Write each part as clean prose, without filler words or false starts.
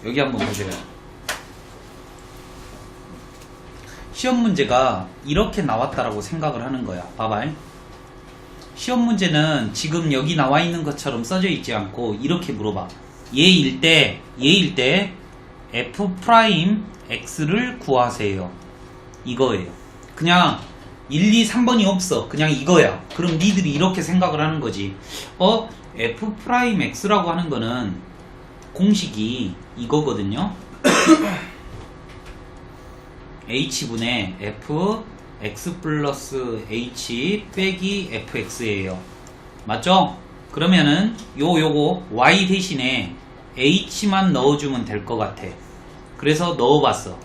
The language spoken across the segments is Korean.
여기 한번 보세요. 시험 문제가 이렇게 나왔다라고 생각을 하는 거야. 봐봐. 시험 문제는 지금 여기 나와 있는 것처럼 써져 있지 않고 이렇게 물어봐. 얘일 때 f 프라임 x를 구하세요. 이거예요. 그냥 1, 2, 3번이 없어. 그냥 이거야. 그럼 니들이 이렇게 생각을 하는 거지. f 프라임 x라고 하는 거는 공식이 이거거든요. h분의 f x 플러스 h 빼기 fx예요. 맞죠? 그러면은 요거 y 대신에 h만 넣어주면 될 것 같아. 그래서 넣어봤어.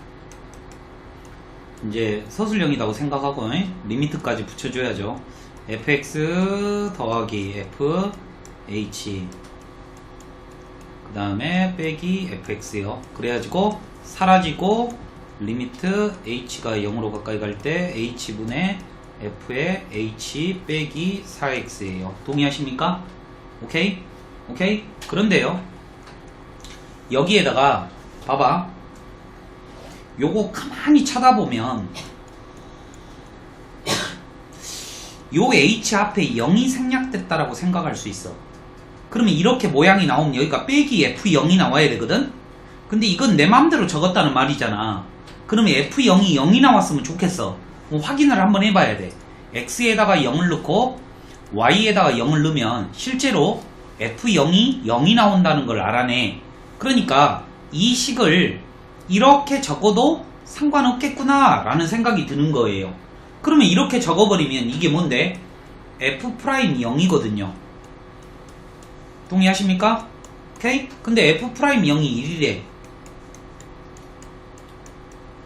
이제 서술형이라고 생각하고 리미트까지 붙여줘야죠. fx 더하기 fh 그 다음에 빼기 fx요. 그래가지고 사라지고 리미트 h가 0으로 가까이 갈 때 h분의 f의 h 빼기 4x예요. 동의하십니까? 오케이? 오케이? 그런데요, 여기에다가 봐봐. 요거 가만히 쳐다보면 요 h 앞에 0이 생략됐다라고 생각할 수 있어. 그러면 이렇게 모양이 나오면 여기가 빼기 f0이 나와야 되거든? 근데 이건 내 맘대로 적었다는 말이잖아. 그러면 f0이 0이 나왔으면 좋겠어. 확인을 한번 해봐야 돼. x에다가 0을 넣고 y에다가 0을 넣으면 실제로 f0이 0이 나온다는 걸 알아내. 그러니까 이 식을 이렇게 적어도 상관없겠구나 라는 생각이 드는 거예요. 그러면 이렇게 적어버리면 이게 뭔데? f'0이 0이거든요. 동의하십니까? 오케이? 근데 f'0이 1이래.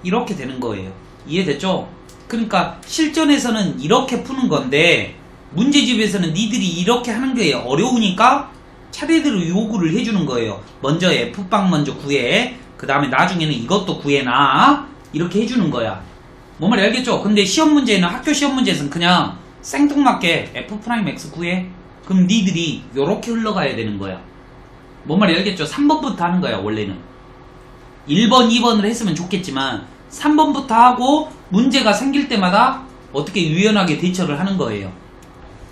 이렇게 되는 거예요. 이해됐죠? 그러니까 실전에서는 이렇게 푸는 건데 문제집에서는 니들이 이렇게 하는 게 어려우니까 차례대로 요구를 해주는 거예요. 먼저 f빵 먼저 구해. 그 다음에 나중에는 이것도 구해놔. 이렇게 해주는 거야. 뭔 말인지 알겠죠? 근데 시험 문제는, 학교 시험 문제에서는 그냥 생뚱맞게 f'x 구해. 그럼 니들이 요렇게 흘러가야 되는 거야. 뭔 말인지 알겠죠? 3번부터 하는 거야 원래는. 1번 2번을 했으면 좋겠지만 3번부터 하고 문제가 생길 때마다 어떻게 유연하게 대처를 하는 거예요.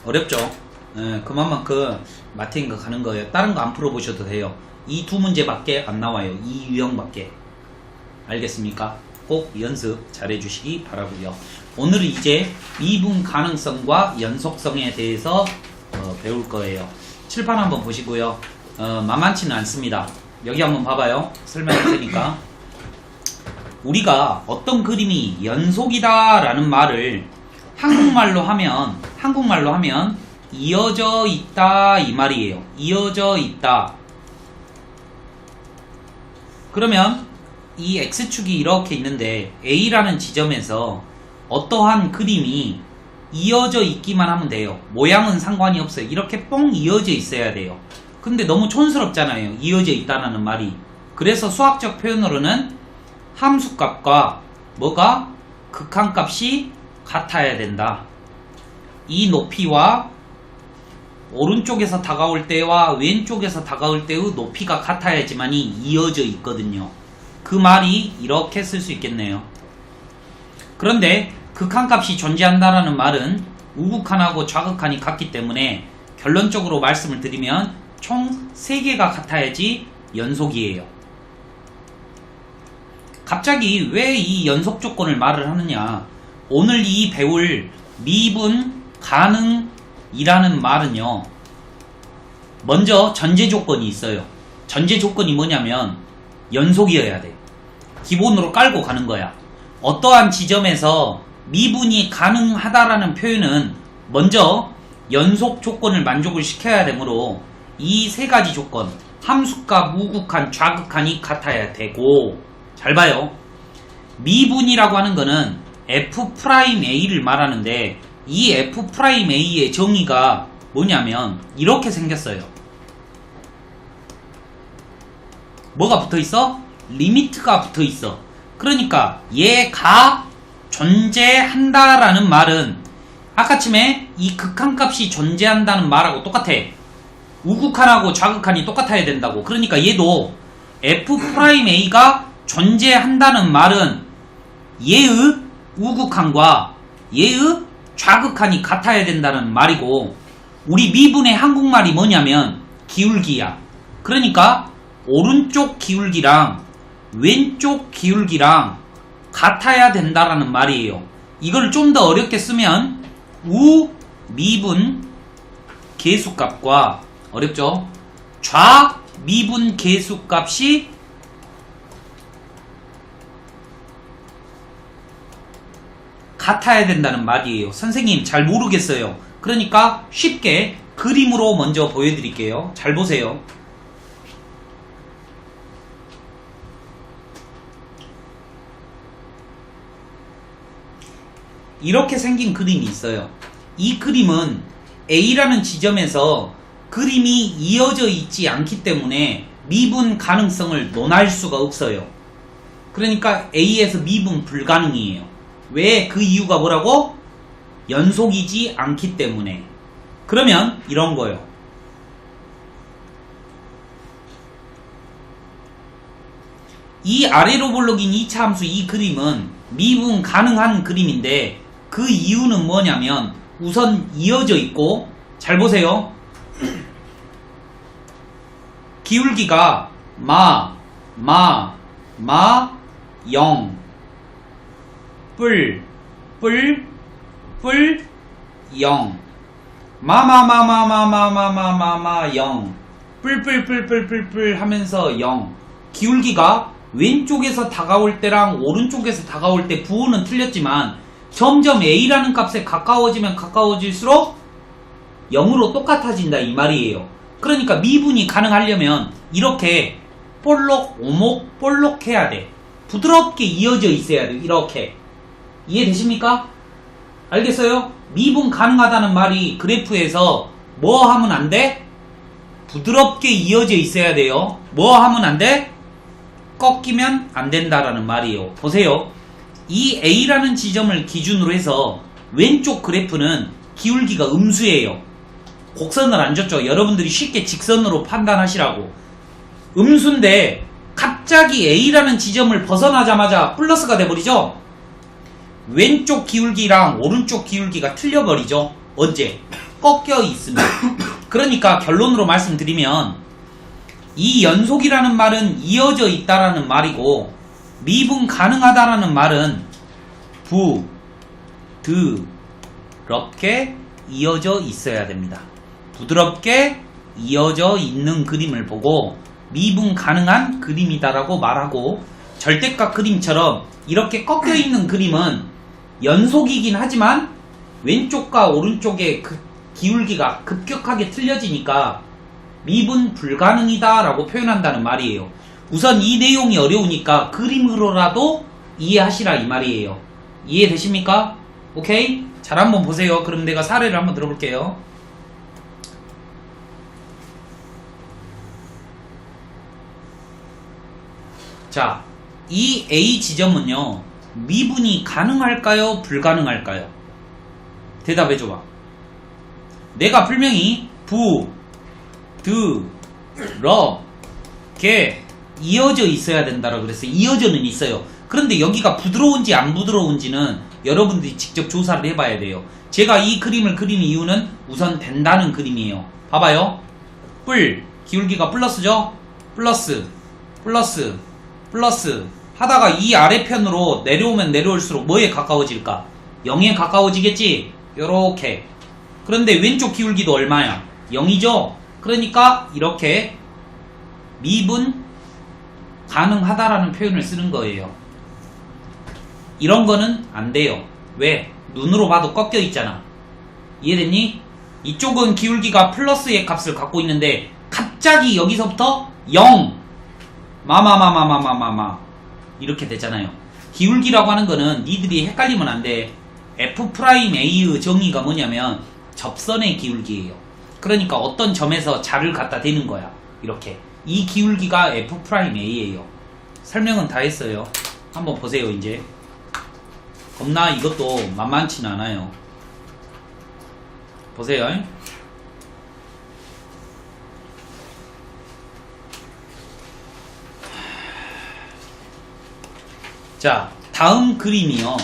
어렵죠? 그만큼 마틴가 가는 거예요. 다른 거 안 풀어보셔도 돼요. 이 두 문제밖에 안 나와요. 이 유형밖에. 알겠습니까? 꼭 연습 잘 해주시기 바라고요. 오늘은 이제 미분 가능성과 연속성에 대해서 배울 거예요. 칠판 한번 보시고요. 만만치는 않습니다. 여기 한번 봐봐요. 설명할 테니까. 우리가 어떤 그림이 연속이다 라는 말을 한국말로 하면 이어져 있다 이 말이에요. 이어져 있다. 그러면 이 X축이 이렇게 있는데 A라는 지점에서 어떠한 그림이 이어져 있기만 하면 돼요. 모양은 상관이 없어요. 이렇게 뻥 이어져 있어야 돼요. 근데 너무 촌스럽잖아요. 이어져 있다는 말이. 그래서 수학적 표현으로는 함수값과 뭐가? 극한값이 같아야 된다. 이 높이와 오른쪽에서 다가올 때와 왼쪽에서 다가올 때의 높이가 같아야지만이 이어져 있거든요. 그 말이 이렇게 쓸 수 있겠네요. 그런데 극한값이 존재한다라는 말은 우극한하고 좌극한이 같기 때문에 결론적으로 말씀을 드리면 총 3개가 같아야지 연속이에요. 갑자기 왜 이 연속 조건을 말을 하느냐? 오늘 이 배울 미분 가능이라는 말은요, 먼저 전제 조건이 있어요. 전제 조건이 뭐냐면 연속이어야 돼. 기본으로 깔고 가는 거야. 어떠한 지점에서 미분이 가능하다라는 표현은 먼저 연속 조건을 만족을 시켜야 되므로 이 3가지 조건, 함수값, 우극한, 좌극한이 같아야 되고, 잘 봐요. 미분이라고 하는 거는 f'A를 말하는데 이 f'A의 정의가 뭐냐면 이렇게 생겼어요. 뭐가 붙어있어? 리미트가 붙어있어. 그러니까 얘가 존재한다라는 말은 아까쯤에 이 극한값이 존재한다는 말하고 똑같아. 우극한하고 좌극한이 똑같아야 된다고. 그러니까 얘도 F'A가 존재한다는 말은 얘의 우극한과 얘의 좌극한이 같아야 된다는 말이고, 우리 미분의 한국말이 뭐냐면 기울기야. 그러니까 오른쪽 기울기랑 왼쪽 기울기랑 같아야 된다라는 말이에요. 이걸 좀 더 어렵게 쓰면 우 미분 계수값과, 어렵죠? 좌 미분 계수값이 같아야 된다는 말이에요. 선생님 잘 모르겠어요. 그러니까 쉽게 그림으로 먼저 보여드릴게요. 잘 보세요. 이렇게 생긴 그림이 있어요. 이 그림은 A라는 지점에서 그림이 이어져 있지 않기 때문에 미분 가능성을 논할 수가 없어요. 그러니까 A에서 미분 불가능이에요. 왜? 그 이유가 뭐라고? 연속이지 않기 때문에. 그러면 이런 거예요. 이 아래로 볼록인 2차 함수 이 그림은 미분 가능한 그림인데, 그 이유는 뭐냐면 우선 이어져 있고, 잘 보세요. 기울기가 0 뿔 0 0 뿔 하면서 0. 기울기가 왼쪽에서 다가올 때랑 오른쪽에서 다가올 때 부호는 틀렸지만 점점 A라는 값에 가까워지면 가까워질수록 0으로 똑같아진다 이 말이에요. 그러니까 미분이 가능하려면 이렇게 볼록 오목 볼록 해야 돼. 부드럽게 이어져 있어야 돼. 이렇게. 이해되십니까? 알겠어요? 미분 가능하다는 말이 그래프에서 뭐 하면 안 돼? 부드럽게 이어져 있어야 돼요. 뭐 하면 안 돼? 꺾이면 안 된다라는 말이에요. 보세요. 이 A라는 지점을 기준으로 해서 왼쪽 그래프는 기울기가 음수예요. 곡선을 안 줬죠. 여러분들이 쉽게 직선으로 판단하시라고. 음수인데 갑자기 A라는 지점을 벗어나자마자 플러스가 돼버리죠. 왼쪽 기울기랑 오른쪽 기울기가 틀려버리죠. 언제? 꺾여 있으면. 그러니까 결론으로 말씀드리면 이 연속이라는 말은 이어져 있다라는 말이고, 미분 가능하다라는 말은 부드럽게 이어져 있어야 됩니다. 부드럽게 이어져 있는 그림을 보고 미분 가능한 그림이다라고 말하고, 절대값 그림처럼 이렇게 꺾여 있는 그림은 연속이긴 하지만 왼쪽과 오른쪽의 그 기울기가 급격하게 틀려지니까 미분 불가능이다 라고 표현한다는 말이에요. 우선 이 내용이 어려우니까 그림으로라도 이해하시라 이 말이에요. 이해되십니까? 오케이? 잘 한번 보세요. 그럼 내가 사례를 한번 들어볼게요. 자, 이 A 지점은요, 미분이 가능할까요? 불가능할까요? 대답해줘봐. 내가 분명히 부드럽게 이어져 있어야 된다라고 그랬어요. 이어져는 있어요. 그런데 여기가 부드러운지 안 부드러운지는 여러분들이 직접 조사를 해봐야 돼요. 제가 이 그림을 그린 이유는 우선 된다는 그림이에요. 봐봐요. 뿔, 기울기가 플러스죠? 플러스 하다가 이 아래편으로 내려오면 내려올수록 뭐에 가까워질까? 0에 가까워지겠지? 요렇게. 그런데 왼쪽 기울기도 얼마야? 0이죠? 그러니까 이렇게 미분 가능하다라는 표현을 쓰는 거예요. 이런 거는 안 돼요. 왜? 눈으로 봐도 꺾여 있잖아. 이해됐니? 이쪽은 기울기가 플러스의 값을 갖고 있는데 갑자기 여기서부터 0 이렇게 되잖아요. 기울기라고 하는 거는 니들이 헷갈리면 안 돼. F'A의 정의가 뭐냐면 접선의 기울기예요. 그러니까 어떤 점에서 자를 갖다 대는 거야. 이렇게. 이 기울기가 F'A예요. 설명은 다 했어요. 한번 보세요. 이제 겁나 이것도 만만치는 않아요. 보세요. 자, 다음 그림이요.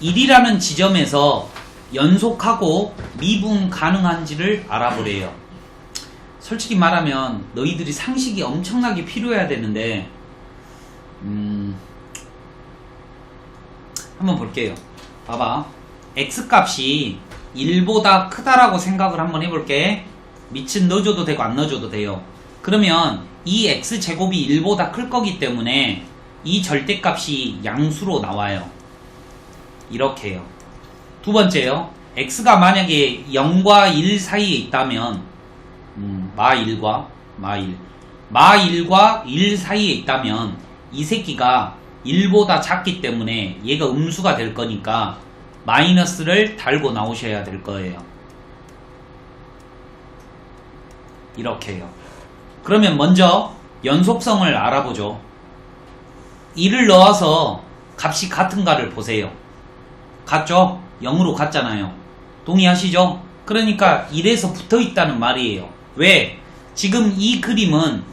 1이라는 지점에서 연속하고 미분 가능한지를 알아보래요. 솔직히 말하면 너희들이 상식이 엄청나게 필요해야 되는데 한번 볼게요. 봐봐. x값이 1보다 크다라고 생각을 한번 해볼게. 밑은 넣어줘도 되고 안 넣어줘도 돼요. 그러면 이 x제곱이 1보다 클 거기 때문에 이 절대값이 양수로 나와요. 이렇게요. 두 번째요. x가 만약에 0과 1 사이에 있다면 마1과 1 사이에 있다면 이 새끼가 1보다 작기 때문에 얘가 음수가 될 거니까 마이너스를 달고 나오셔야 될 거예요. 이렇게요. 그러면 먼저 연속성을 알아보죠. 1을 넣어서 값이 같은가를 보세요. 같죠? 0으로 같잖아요. 동의하시죠? 그러니까 1에서 붙어 있다는 말이에요. 왜? 지금 이 그림은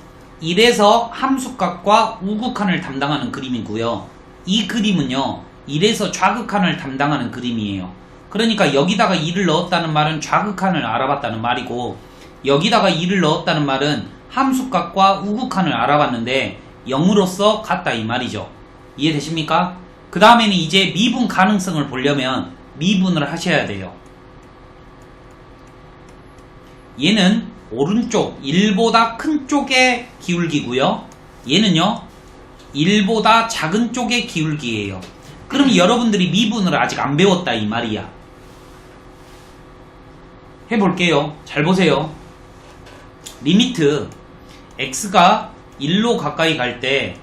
1에서 함수값과 우극한을 담당하는 그림이고요. 이 그림은요, 1에서 좌극한을 담당하는 그림이에요. 그러니까 여기다가 2를 넣었다는 말은 좌극한을 알아봤다는 말이고, 여기다가 2를 넣었다는 말은 함수값과 우극한을 알아봤는데 0으로서 같다 이 말이죠. 이해되십니까? 그 다음에는 이제 미분 가능성을 보려면 미분을 하셔야 돼요. 얘는 오른쪽 1보다 큰 쪽의 기울기고요. 얘는요 1보다 작은 쪽의 기울기예요. 그럼 여러분들이 미분을 아직 안 배웠다 이 말이야. 해볼게요. 잘 보세요. 리미트 x가 1로 가까이 갈 때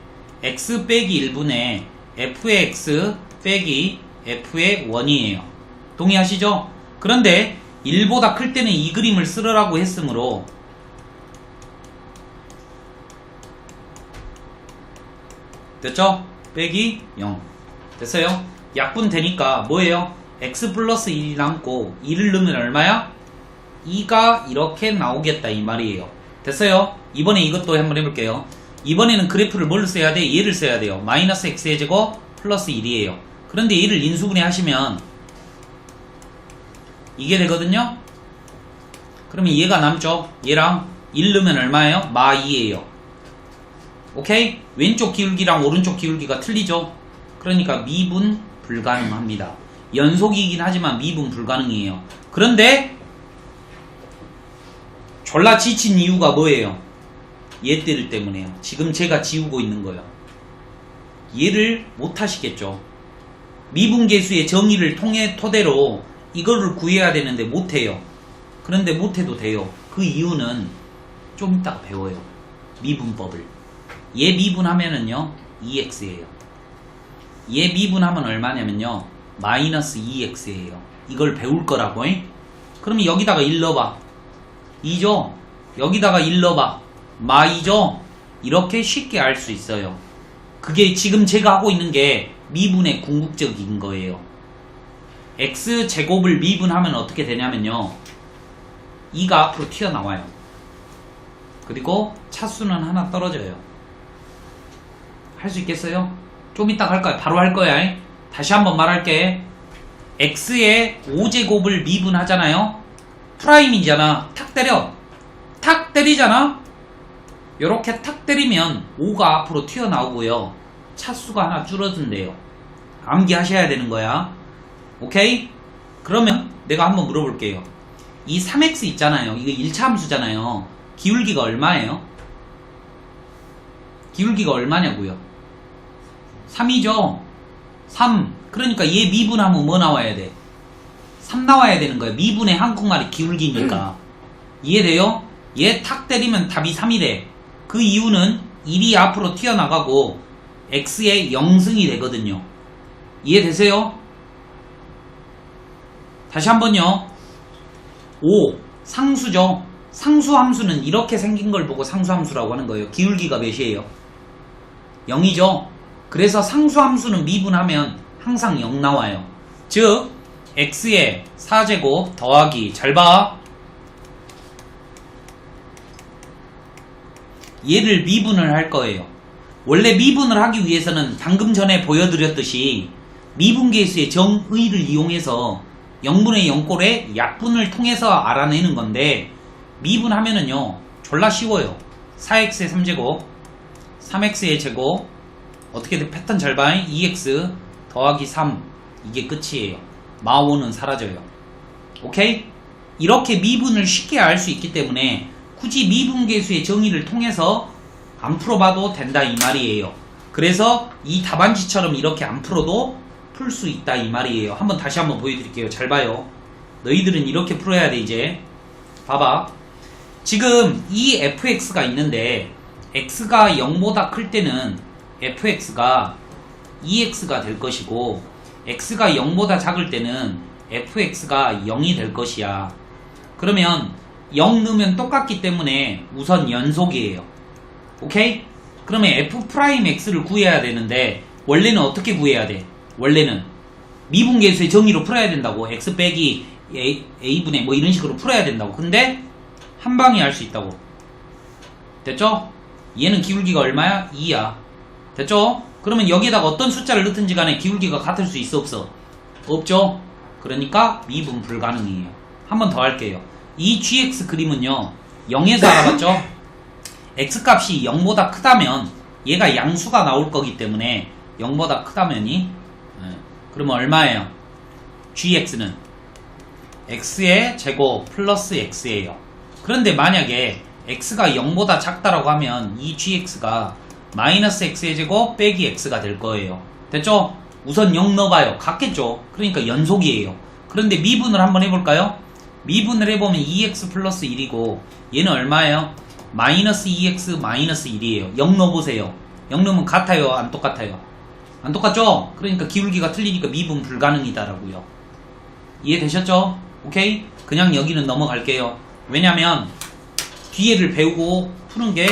x 빼기 1분의 f의 x 빼기 f의 1이에요. 동의하시죠? 그런데 1보다 클 때는 이 그림을 쓰라고 했으므로 됐죠? 빼기 0 됐어요? 약분 되니까 뭐예요? x 플러스 1이 남고 2를 넣으면 얼마야? 2가 이렇게 나오겠다 이 말이에요. 됐어요? 이번에 이것도 한번 해볼게요. 이번에는 그래프를 뭘 써야 돼? 얘를 써야 돼요. 마이너스 x의 제곱 플러스 1이에요. 그런데 얘를 인수분해 하시면 이게 되거든요. 그러면 얘가 남죠. 얘랑 1 넣으면 얼마예요? 마 2예요. 오케이? 왼쪽 기울기랑 오른쪽 기울기가 틀리죠. 그러니까 미분 불가능합니다. 연속이긴 하지만 미분 불가능이에요. 그런데 졸라 지친 이유가 뭐예요? 얘들 때문에요. 지금 제가 지우고 있는 거예요. 얘를 못 하시겠죠. 미분계수의 정의를 토대로 이거를 구해야 되는데 못해요. 그런데 못해도 돼요. 그 이유는 좀 이따가 배워요. 미분법을. 얘 미분하면은요 2x예요. 얘 미분하면 얼마냐면요 마이너스 2x예요. 이걸 배울 거라고. 그러면 여기다가 1 넣어봐. 2죠? 여기다가 1 넣어봐. 마 2죠? 이렇게 쉽게 알 수 있어요. 그게 지금 제가 하고 있는 게 미분의 궁극적인 거예요. x제곱을 미분하면 어떻게 되냐면요 2가 앞으로 튀어나와요. 그리고 차수는 하나 떨어져요. 할 수 있겠어요? 좀 이따 할 거야. 바로 할 거야. 다시 한번 말할게. x의 5제곱을 미분하잖아요. 프라임이잖아. 탁 때려. 탁 때리잖아. 요렇게 탁 때리면 5가 앞으로 튀어나오고요. 차수가 하나 줄어든대요. 암기하셔야 되는 거야. 오케이? 그러면 내가 한번 물어볼게요. 이 3x 있잖아요. 이거 1차 함수잖아요. 기울기가 얼마예요? 기울기가 얼마냐고요? 3이죠? 3. 그러니까 얘 미분하면 뭐 나와야 돼? 3 나와야 되는 거예요. 미분의 한국말이 기울기니까. 이해돼요? 얘 탁 때리면 답이 3이래. 그 이유는 1이 앞으로 튀어나가고 x의 0승이 되거든요. 이해되세요? 다시 한번요. 5. 상수죠. 상수함수는 이렇게 생긴 걸 보고 상수함수라고 하는 거예요. 기울기가 몇이에요? 0이죠. 그래서 상수함수는 미분하면 항상 0 나와요. 즉 x의 4제곱 더하기 잘 봐. 얘를 미분을 할 거예요. 원래 미분을 하기 위해서는 방금 전에 보여드렸듯이 미분계수의 정의를 이용해서 0분의 0꼴의 약분을 통해서 알아내는 건데, 미분하면은요 졸라 쉬워요. 4x의 3제곱 3x의 제곱 어떻게 돼? 패턴 잘 봐. 2x 더하기 3 이게 끝이에요. 마오는 사라져요. 오케이? 이렇게 미분을 쉽게 알 수 있기 때문에 굳이 미분계수의 정의를 통해서 안 풀어봐도 된다 이 말이에요. 그래서 이 답안지처럼 이렇게 안 풀어도 풀 수 있다 이 말이에요. 다시 한번 보여드릴게요. 잘 봐요. 너희들은 이렇게 풀어야 돼. 이제 봐봐. 지금 이 fx가 있는데 x가 0보다 클 때는 fx가 2x가 될 것이고, x가 0보다 작을 때는 fx가 0이 될 것이야. 그러면 0 넣으면 똑같기 때문에 우선 연속이에요. 오케이? 그러면 f'x를 구해야 되는데 원래는 어떻게 구해야 돼? 원래는 미분계수의 정의로 풀어야 된다고. x 빼기 a분의 뭐 이런 식으로 풀어야 된다고. 근데 한 방에 할 수 있다고. 됐죠? 얘는 기울기가 얼마야? 2야. 됐죠? 그러면 여기에다가 어떤 숫자를 넣든지 간에 기울기가 같을 수 있어 없어? 없죠? 그러니까 미분 불가능이에요. 한 번 더 할게요. 이 gx 그림은요 0에서 알아봤죠? x값이 0보다 크다면 얘가 양수가 나올 거기 때문에 0보다 크다면이 그러면 얼마예요? gx는 x의 제곱 플러스 x예요. 그런데 만약에 x가 0보다 작다라고 하면 이 gx가 마이너스 x의 제곱 빼기 x가 될 거예요. 됐죠? 우선 0 넣어봐요. 같겠죠? 그러니까 연속이에요. 그런데 미분을 한번 해볼까요? 미분을 해보면 2x 플러스 1이고 얘는 얼마예요? 마이너스 2x 마이너스 1이에요. 0 넣어보세요. 0 넣으면 같아요? 안 똑같아요? 안 똑같죠? 그러니까 기울기가 틀리니까 미분 불가능이다라고요. 이해되셨죠? 오케이? 그냥 여기는 넘어갈게요. 왜냐면 뒤에를 배우고 푸는 게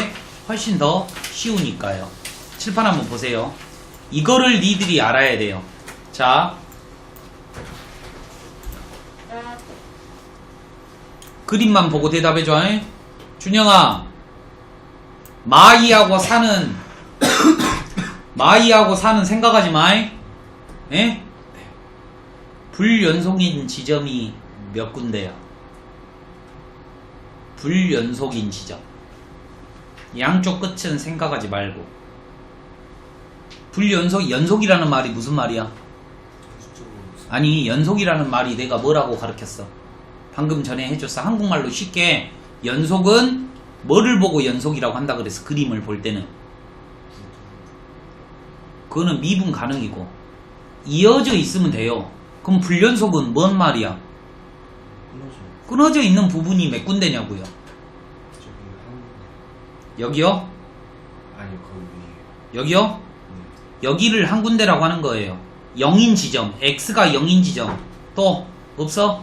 훨씬 더 쉬우니까요. 칠판 한번 보세요. 이거를 니들이 알아야 돼요. 자, 그림만 보고 대답해줘. 준영아, 마이하고 사는 생각하지 마. 에? 불연속인 지점이 몇 군데야? 불연속인 지점. 양쪽 끝은 생각하지 말고. 연속이라는 말이 무슨 말이야? 아니, 연속이라는 말이 내가 뭐라고 가르쳤어? 방금 전에 해줬어. 한국말로 쉽게 연속은 뭐를 보고 연속이라고 한다 그랬어? 그림을 볼 때는. 그거는 미분 가능이고 이어져 있으면 돼요. 그럼 불연속은 뭔 말이야? 끊어져 있는 부분이 몇 군데냐고요? 여기요? 아니요, 거기 위에. 여기요? 네. 여기를 한 군데라고 하는 거예요. 0인 지점, x가 0인 지점. 또 없어?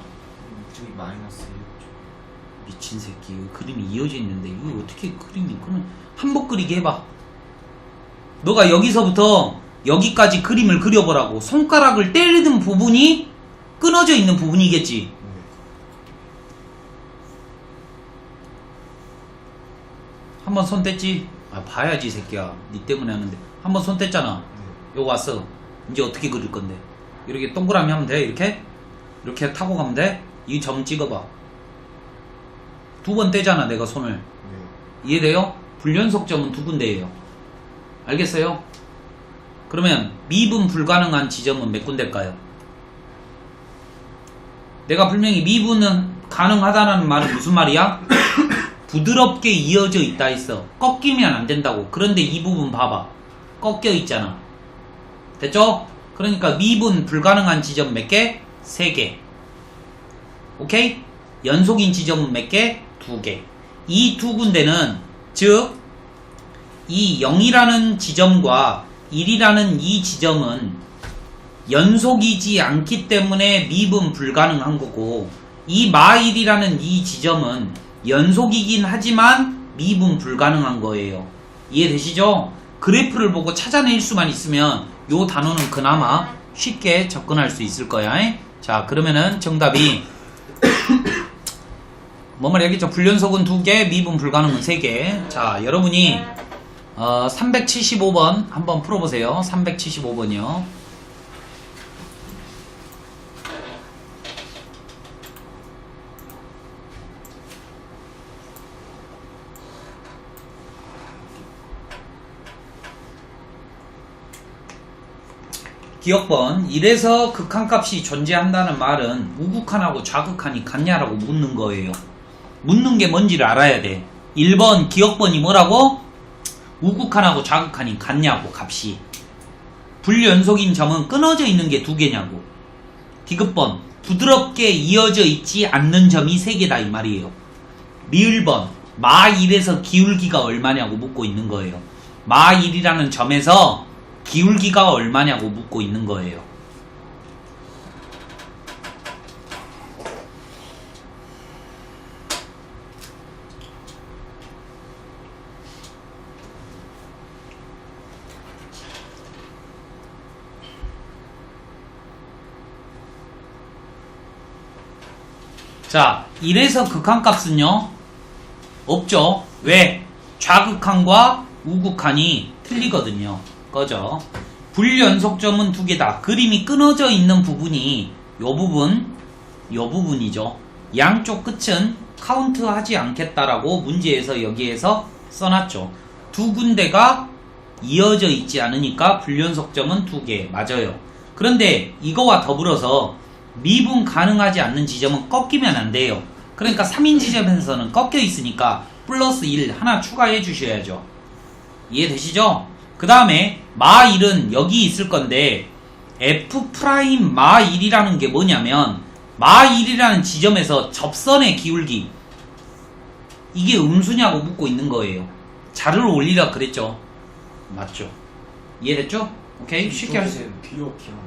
저기 마이너스 1쪽. 미친 새끼, 이거 그림이 이어져 있는데 이거 어떻게 그림이 그럼 한복 그리게 해봐. 너가 여기서부터 여기까지 그림을 그려보라고. 손가락을 때리는 부분이 끊어져 있는 부분이겠지. 네. 한번 손 뗐지? 아, 봐야지 이 새끼야. 니 때문에 하는데. 한번 손 뗐잖아. 네. 요거 왔어. 이제 어떻게 그릴 건데? 이렇게 동그라미 하면 돼. 이렇게 타고 가면 돼. 이 점 찍어봐. 두 번 떼잖아 내가 손을. 네. 이해돼요? 불연속점은 두 군데예요. 알겠어요? 그러면 미분 불가능한 지점은 몇 군데일까요? 내가 분명히 미분은 가능하다는 말은 무슨 말이야? 부드럽게 이어져 있다 했어. 꺾이면 안 된다고. 그런데 이 부분 봐봐. 꺾여 있잖아. 됐죠? 그러니까 미분 불가능한 지점 몇 개? 3개. 오케이? 연속인 지점은 몇 개? 2개. 이 두 군데는 즉 이 0이라는 지점과 1이라는 이 지점은 연속이지 않기 때문에 미분 불가능한 거고, 이 마1이라는 이 지점은 연속이긴 하지만 미분 불가능한 거예요. 이해되시죠? 그래프를 보고 찾아낼 수만 있으면 요 단어는 그나마 쉽게 접근할 수 있을 거야. 자, 그러면은 정답이 뭐만 얘기했죠? 불연속은 2개, 미분 불가능은 3개. 자, 여러분이 375번 한번 풀어보세요. 375번이요. 기억번. 이래서 극한값이 존재한다는 말은 우극한하고 좌극한이 같냐라고 묻는 거예요. 묻는 게 뭔지를 알아야 돼. 1번 기억번이 뭐라고? 우극한하고 좌극한이 같냐고 값이. 불연속인 점은 끊어져 있는 게 2개냐고. 디귿번. 부드럽게 이어져 있지 않는 점이 3개다 이 말이에요. 리을번. 마1에서 기울기가 얼마냐고 묻고 있는 거예요. 마1이라는 점에서 기울기가 얼마냐고 묻고 있는 거예요. 자, 이래서 극한값은요 없죠. 왜? 좌극한과 우극한이 틀리거든요. 꺼져. 불연속점은 2개다. 그림이 끊어져 있는 부분이 요 부분이죠. 양쪽 끝은 카운트하지 않겠다라고 문제에서 여기에서 써놨죠. 2군데가 이어져 있지 않으니까 불연속점은 2개. 맞아요. 그런데 이거와 더불어서 미분 가능하지 않는 지점은 꺾이면 안 돼요. 그러니까 3인 지점에서는 꺾여 있으니까 플러스 1 하나 추가해 주셔야죠. 이해되시죠? 그 다음에 마1은 여기 있을 건데 F' 마1이라는 게 뭐냐면 마1이라는 지점에서 접선의 기울기 이게 음수냐고 묻고 있는 거예요. 자료를 올리라 그랬죠. 맞죠? 이해됐죠? 오케이? 쉽게 하세요. 비옥이요.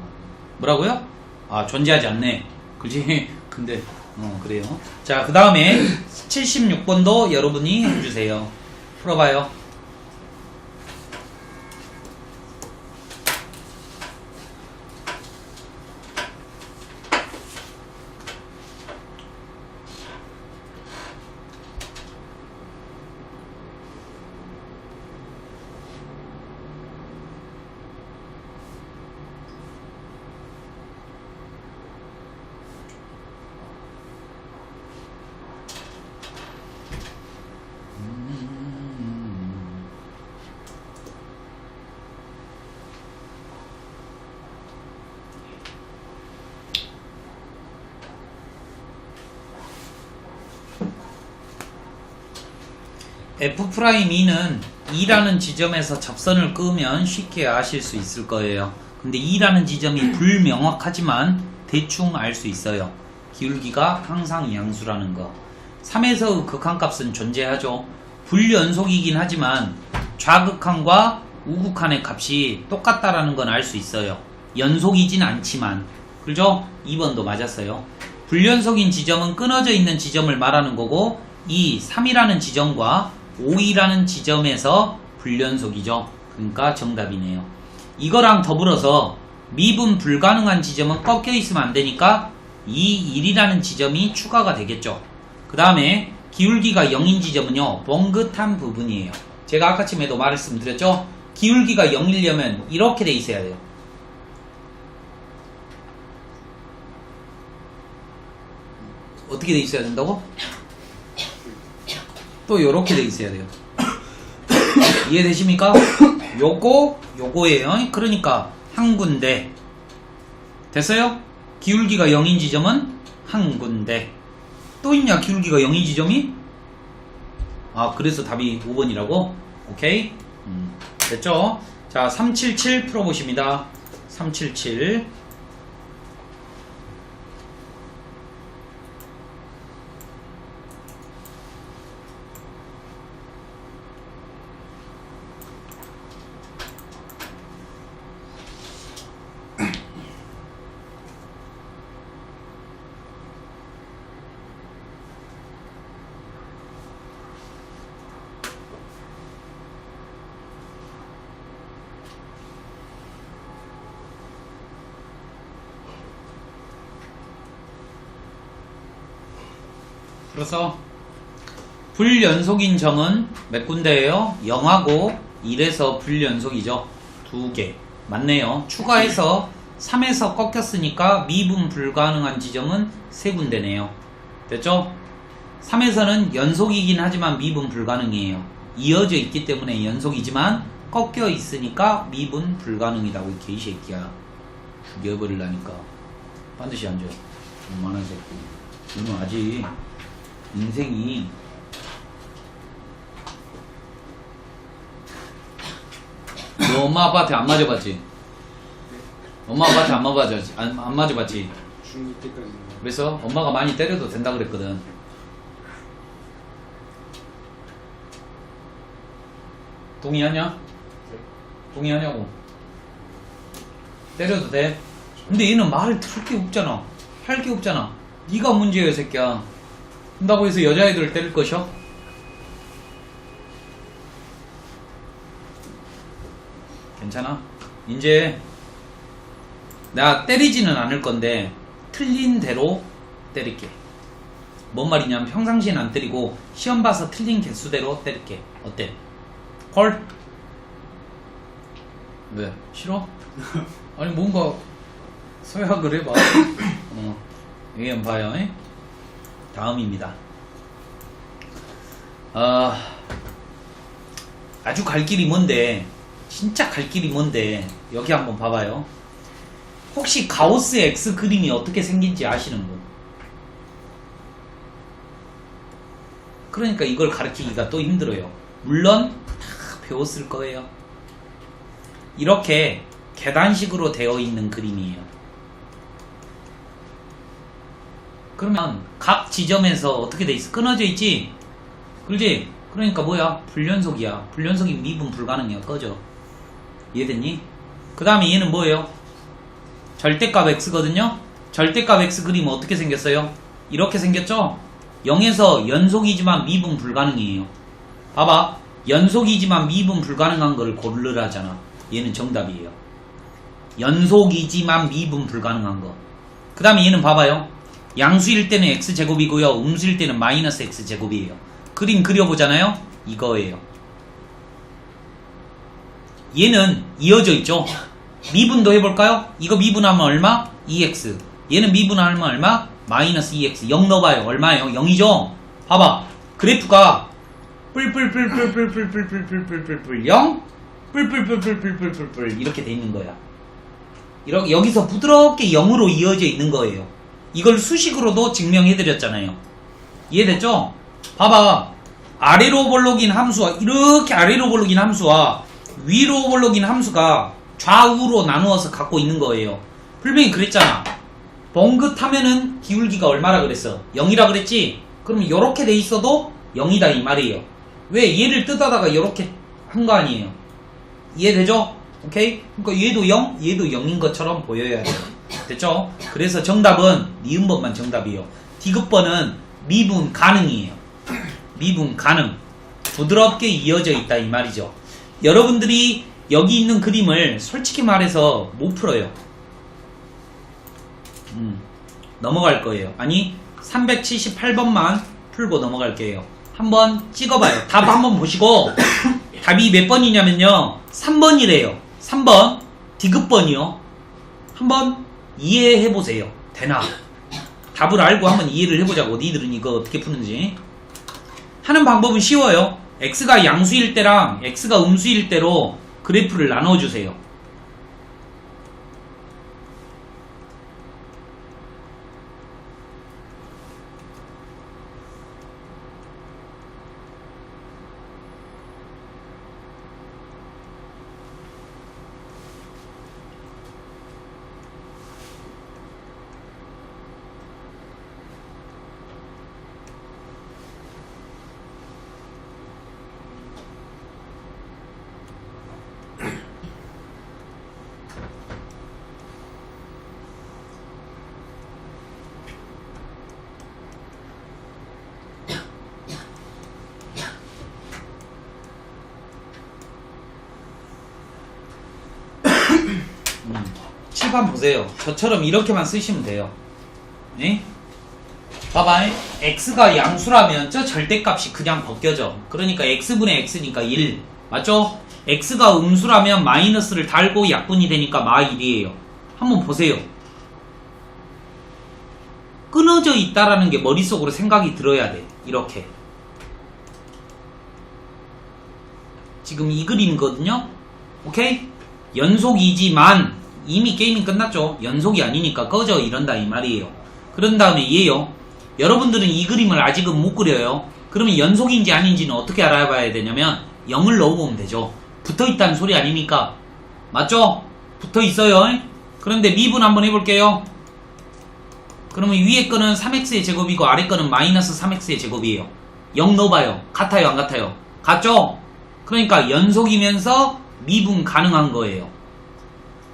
뭐라고요? 아 존재하지 않네. 그지? 근데 그래요. 자 그 다음에 76번도 여러분이 해주세요. 풀어봐요. F'E는 2라는 지점에서 접선을 끄면 쉽게 아실 수 있을 거예요. 근데 2라는 지점이 불명확하지만 대충 알 수 있어요. 기울기가 항상 양수라는 거. 3에서 극한값은 존재하죠. 불연속이긴 하지만 좌극한과 우극한의 값이 똑같다라는 건 알 수 있어요. 연속이진 않지만. 그죠? 2번도 맞았어요. 불연속인 지점은 끊어져 있는 지점을 말하는 거고 이 3이라는 지점과 5이라는 지점에서 불연속이죠. 그러니까 정답이네요. 이거랑 더불어서 미분 불가능한 지점은 꺾여 있으면 안 되니까 2, 1이라는 지점이 추가가 되겠죠. 그 다음에 기울기가 0인 지점은요 뻥긋한 부분이에요. 제가 아까쯤에도 말씀드렸죠. 기울기가 0이려면 이렇게 돼 있어야 돼요. 어떻게 돼 있어야 된다고? 또 요렇게 돼 있어야 돼요. 이해되십니까? 요거예요. 그러니까 한 군데 됐어요? 기울기가 0인 지점은 한 군데. 또 있냐 기울기가 0인 지점이? 아 그래서 답이 5번이라고? 오케이? 됐죠? 자 377 풀어보십니다. 377 그래서 불연속인 점은 몇 군데예요? 0하고 1에서 불연속이죠. 2개. 맞네요. 추가해서 3에서 꺾였으니까 미분 불가능한 지점은 3군데네요. 됐죠? 3에서는 연속이긴 하지만 미분 불가능이에요. 이어져 있기 때문에 연속이지만 꺾여 있으니까 미분 불가능이라고. 이 개새끼야. 죽여버리려니까. 반드시 앉아. 만한 새끼. 너는 아직 인생이 너 엄마 아빠한테 안 맞아봤지? 엄마 아빠한테 안 맞아봤지? 중2 때까지는. 그래서 엄마가 많이 때려도 된다 그랬거든. 동의하냐? 동의하냐고. 때려도 돼. 근데 얘는 말을 들을 게 없잖아. 할 게 없잖아. 네가 문제야, 이 새끼야. 한다고 해서 여자애들을 때릴 것이야? 괜찮아? 이제 내가 때리지는 않을 건데 틀린 대로 때릴게. 뭔 말이냐면 평상시엔 안 때리고 시험 봐서 틀린 개수대로 때릴게. 어때? 헐? 왜? 싫어? 아니 뭔가 서약을 해봐. 여기 한번 봐요. 다음입니다. 아주 갈 길이 먼데, 진짜 갈 길이 먼데 여기 한번 봐봐요. 혹시 가우스 X 그림이 어떻게 생긴지 아시는 분? 그러니까 이걸 가르치기가 또 힘들어요. 물론 다 배웠을 거예요. 이렇게 계단식으로 되어 있는 그림이에요. 그러면 각 지점에서 어떻게 돼 있어? 끊어져 있지? 그렇지? 그러니까 뭐야? 불연속이야. 불연속이 미분 불가능이야. 꺼져. 이해됐니? 그 다음에 얘는 뭐예요? 절대값 x거든요? 절대값 x 그림은 어떻게 생겼어요? 이렇게 생겼죠? 0에서 연속이지만 미분 불가능이에요. 봐봐. 연속이지만 미분 불가능한 거를 고르라잖아. 얘는 정답이에요. 연속이지만 미분 불가능한 거. 그 다음에 얘는 봐봐요. 양수일 때는 x제곱이고요. 음수일 때는 마이너스 x제곱이에요. 그림 그려보잖아요. 이거예요. 얘는 이어져 있죠. 미분도 해볼까요? 이거 미분하면 얼마? 2x. 얘는 미분하면 얼마? 마이너스 2x. 0 넣어봐요. 얼마예요? 0이죠? 봐봐. 그래프가 뿔뿔뿔뿔뿔뿔뿔뿔뿔뿔뿔 0 뿔뿔뿔뿔뿔뿔뿔 이렇게 돼 있는 거야. 이렇게 여기서 부드럽게 0으로 이어져 있는 거예요. 이걸 수식으로도 증명해드렸잖아요. 이해됐죠? 봐봐. 아래로 볼록인 함수와 이렇게 아래로 볼록인 함수와 위로 볼록인 함수가 좌우로 나누어서 갖고 있는 거예요. 분명히 그랬잖아. 번긋하면은 기울기가 얼마라 그랬어? 0이라 그랬지? 그러면 이렇게 돼 있어도 0이다 이 말이에요. 왜? 얘를 뜯어다가 이렇게 한 거 아니에요. 이해되죠? 오케이? 그러니까 얘도 0, 얘도 0인 것처럼 보여야 돼요. 됐죠? 그래서 정답은 니은번만 정답이에요. 디귿번은 미분 가능이에요. 미분 가능. 부드럽게 이어져 있다 이 말이죠. 여러분들이 여기 있는 그림을 솔직히 말해서 못 풀어요. 넘어갈 거예요. 아니 378번만 풀고 넘어갈게요. 한번 찍어봐요. 답 한번 보시고 답이 몇 번이냐면요 3번이래요. 3번 디귿번이요. 한번 이해해보세요. 되나? 답을 알고 한번 이해를 해보자고. 니들은 이거 어떻게 푸는지. 하는 방법은 쉬워요. x가 양수일 때랑 x가 음수일 때로 그래프를 나눠주세요. 칠판 보세요. 저처럼 이렇게만 쓰시면 돼요. 네? 봐봐. x가 양수라면 저 절대값이 그냥 벗겨져. 그러니까 x분의 x니까 1 맞죠? x가 음수라면 마이너스를 달고 약분이 되니까 마1이에요. 한번 보세요. 끊어져 있다라는 게 머릿속으로 생각이 들어야 돼. 이렇게. 지금 이 그림이거든요. 오케이? 연속이지만 이미 게임이 끝났죠. 연속이 아니니까 꺼져 이런다 이 말이에요. 그런 다음에 얘요. 여러분들은 이 그림을 아직은 못 그려요. 그러면 연속인지 아닌지는 어떻게 알아봐야 되냐면 0을 넣어보면 되죠. 붙어있다는 소리 아닙니까? 맞죠? 붙어있어요. 그런데 미분 한번 해볼게요. 그러면 위에 거는 3x의 제곱이고 아래 거는 마이너스 3x의 제곱이에요. 0 넣어봐요. 같아요 안 같아요? 같죠? 그러니까 연속이면서 미분 가능한 거예요.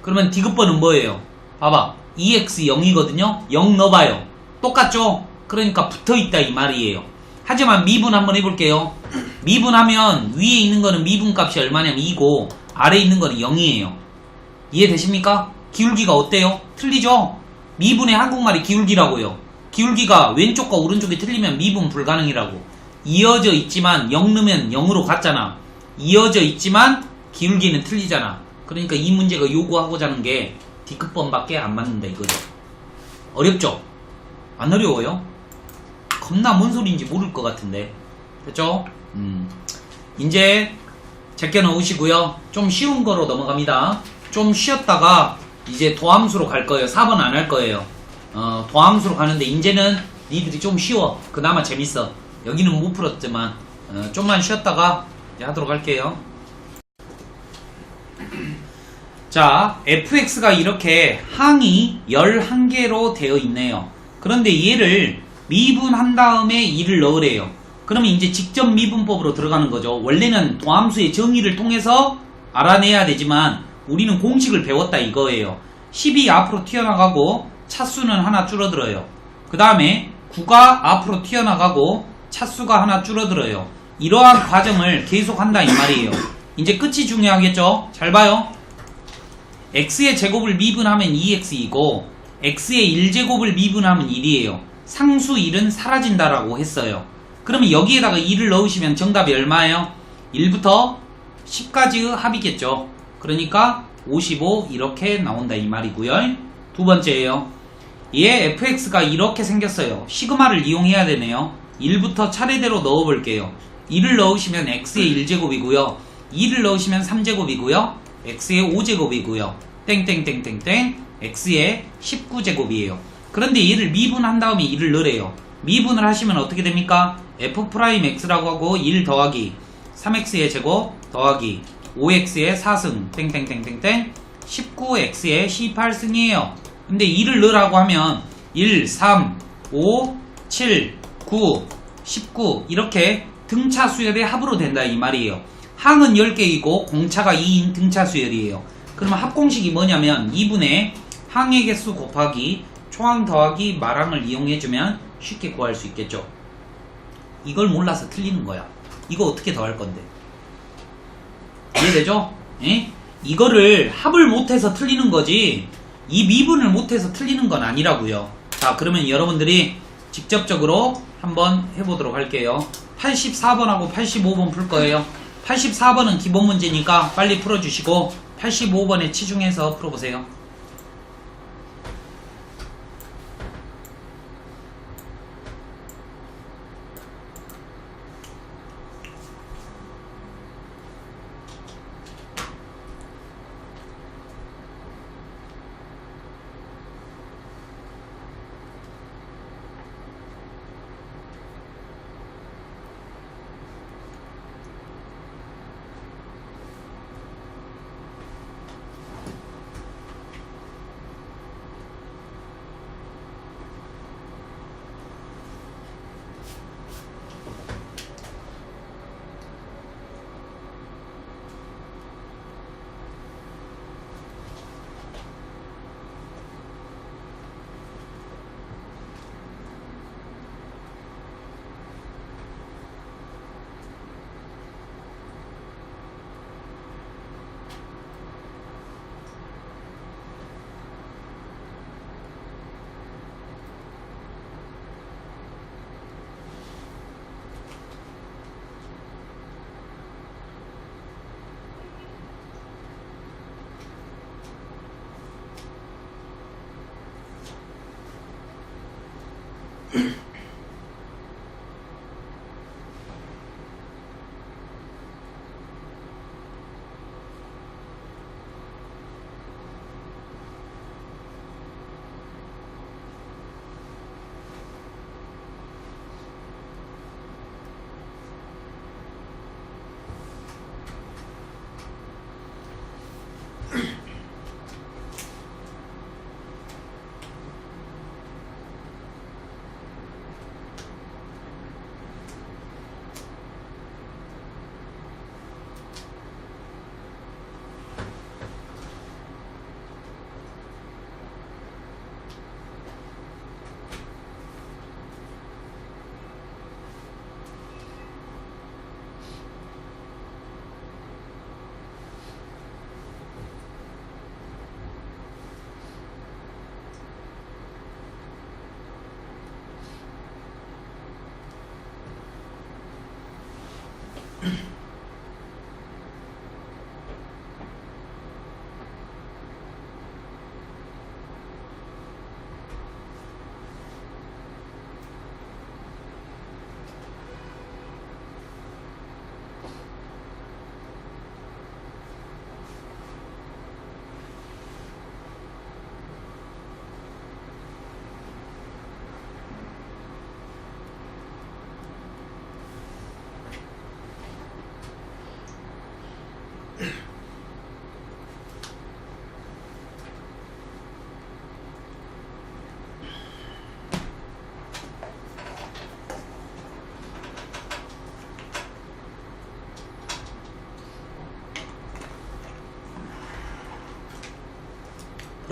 그러면 디귿번은 뭐예요? 봐봐. 2x 0이거든요. 0 넣어봐요. 똑같죠? 그러니까 붙어있다 이 말이에요. 하지만 미분 한번 해볼게요. 미분하면 위에 있는 거는 미분값이 얼마냐면 2고 아래 있는 거는 0이에요. 이해되십니까? 기울기가 어때요? 틀리죠? 미분의 한국말이 기울기라고요. 기울기가 왼쪽과 오른쪽이 틀리면 미분 불가능이라고. 이어져 있지만 0 넣으면 0으로 갔잖아. 이어져 있지만 기울기는 틀리잖아. 그러니까 이 문제가 요구하고자 하는 게 D급번밖에 안 맞는다 이거죠. 어렵죠? 안 어려워요? 겁나 뭔 소리인지 모를 것 같은데. 됐죠? 이제 제껴 넣으시고요. 좀 쉬운 거로 넘어갑니다. 좀 쉬었다가 이제 도함수로 갈 거예요. 4번 안 할 거예요. 도함수로 가는데 이제는 니들이 좀 쉬워. 그나마 재밌어. 여기는 못 풀었지만 좀만 쉬었다가 이제 하도록 할게요. 자, fx가 이렇게 항이 11개로 되어 있네요. 그런데 얘를 미분한 다음에 2를 넣으래요. 그러면 이제 직접 미분법으로 들어가는 거죠. 원래는 도함수의 정의를 통해서 알아내야 되지만 우리는 공식을 배웠다 이거예요. 10이 앞으로 튀어나가고 차수는 하나 줄어들어요. 그 다음에 9가 앞으로 튀어나가고 차수가 하나 줄어들어요. 이러한 과정을 계속한다 이 말이에요. 이제 끝이 중요하겠죠? 잘 봐요. x의 제곱을 미분하면 2x이고 x의 1제곱을 미분하면 1이에요. 상수 1은 사라진다라고 했어요. 그러면 여기에다가 2를 넣으시면 정답이 얼마예요? 1부터 10까지의 합이겠죠. 그러니까 55 이렇게 나온다 이 말이고요. 두 번째예요. 얘 fx가 이렇게 생겼어요. 시그마를 이용해야 되네요. 1부터 차례대로 넣어볼게요. 1을 넣으시면 x의 1제곱이고요. 2를 넣으시면 3제곱이고요. x의 5제곱이고요. 땡땡땡땡땡 x의 19제곱이에요. 그런데 얘를 미분한 다음에 1을 넣으래요. 미분을 하시면 어떻게 됩니까? f'x라고 하고 1 더하기 3x의 제곱 더하기 5x의 4승 땡땡땡땡땡 19x의 18승이에요. 근데 2를 넣으라고 하면 1, 3, 5, 7, 9, 19 이렇게 등차 수열의 합으로 된다 이 말이에요. 항은 10개이고 공차가 2인 등차 수열이에요. 그러면 합공식이 뭐냐면 2분의 항의 개수 곱하기 초항 더하기 마랑을 이용해주면 쉽게 구할 수 있겠죠. 이걸 몰라서 틀리는 거야. 이거 어떻게 더할 건데? 이해되죠? 예? 이거를 합을 못해서 틀리는 거지 이 미분을 못해서 틀리는 건 아니라고요. 자, 그러면 여러분들이 직접적으로 한번 해보도록 할게요. 84번하고 85번 풀 거예요. 84번은 기본 문제니까 빨리 풀어주시고 85번에 치중해서 풀어보세요.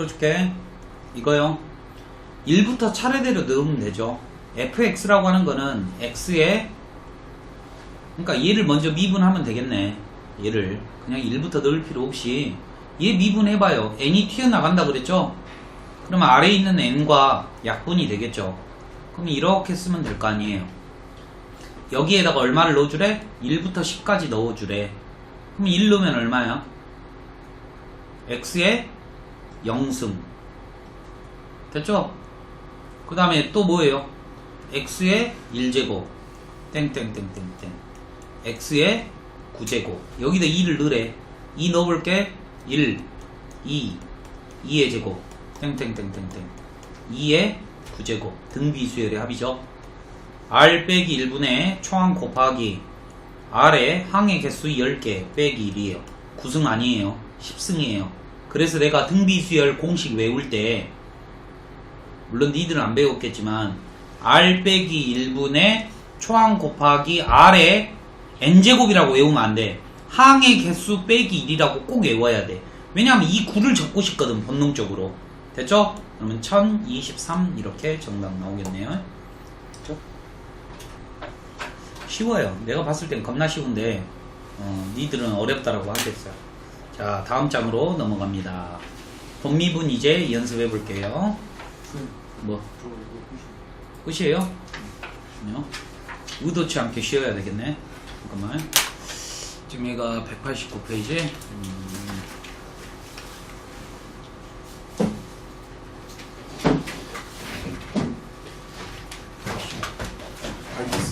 풀어줄게. 이거요. 1부터 차례대로 넣으면 되죠. fx라고 하는 거는 x에, 그러니까 얘를 먼저 미분하면 되겠네. 얘를 그냥 1부터 넣을 필요 없이 얘 미분해봐요. n이 튀어나간다 그랬죠. 그러면 아래에 있는 n과 약분이 되겠죠. 그럼 이렇게 쓰면 될 거 아니에요. 여기에다가 얼마를 넣어주래? 1부터 10까지 넣어주래. 그럼 1 넣으면 얼마야? x에 0승 됐죠? 그 다음에 또 뭐예요? x의 1제곱 땡땡땡땡땡 x의 9제곱 여기다 2를 넣으래. 2 넣어볼게. 1 2 2의 제곱 땡땡땡땡땡 2의 9제곱 등비수열의 합이죠. r 빼기 1분의 초항 곱하기 r의 항의 개수 10개 빼기 1이에요 9승 아니에요. 10승이에요. 그래서 내가 등비수열 공식 외울 때 물론 니들은 안 배웠겠지만 r 빼기 1분의 초항 곱하기 r의 n제곱이라고 외우면 안 돼. 항의 개수 빼기 1이라고 꼭 외워야 돼. 왜냐하면 이 9를 적고 싶거든 본능적으로. 됐죠? 그러면 1023 이렇게 정답 나오겠네요. 됐죠? 쉬워요. 내가 봤을 땐 겁나 쉬운데 니들은 어렵다라고 하겠어요. 자, 다음 장으로 넘어갑니다. 본미분 이제 연습해 볼게요. 뭐? 끝이에요? 아니요. 의도치 않게 쉬어야 되겠네. 잠깐만. 지금 얘가 189페이지.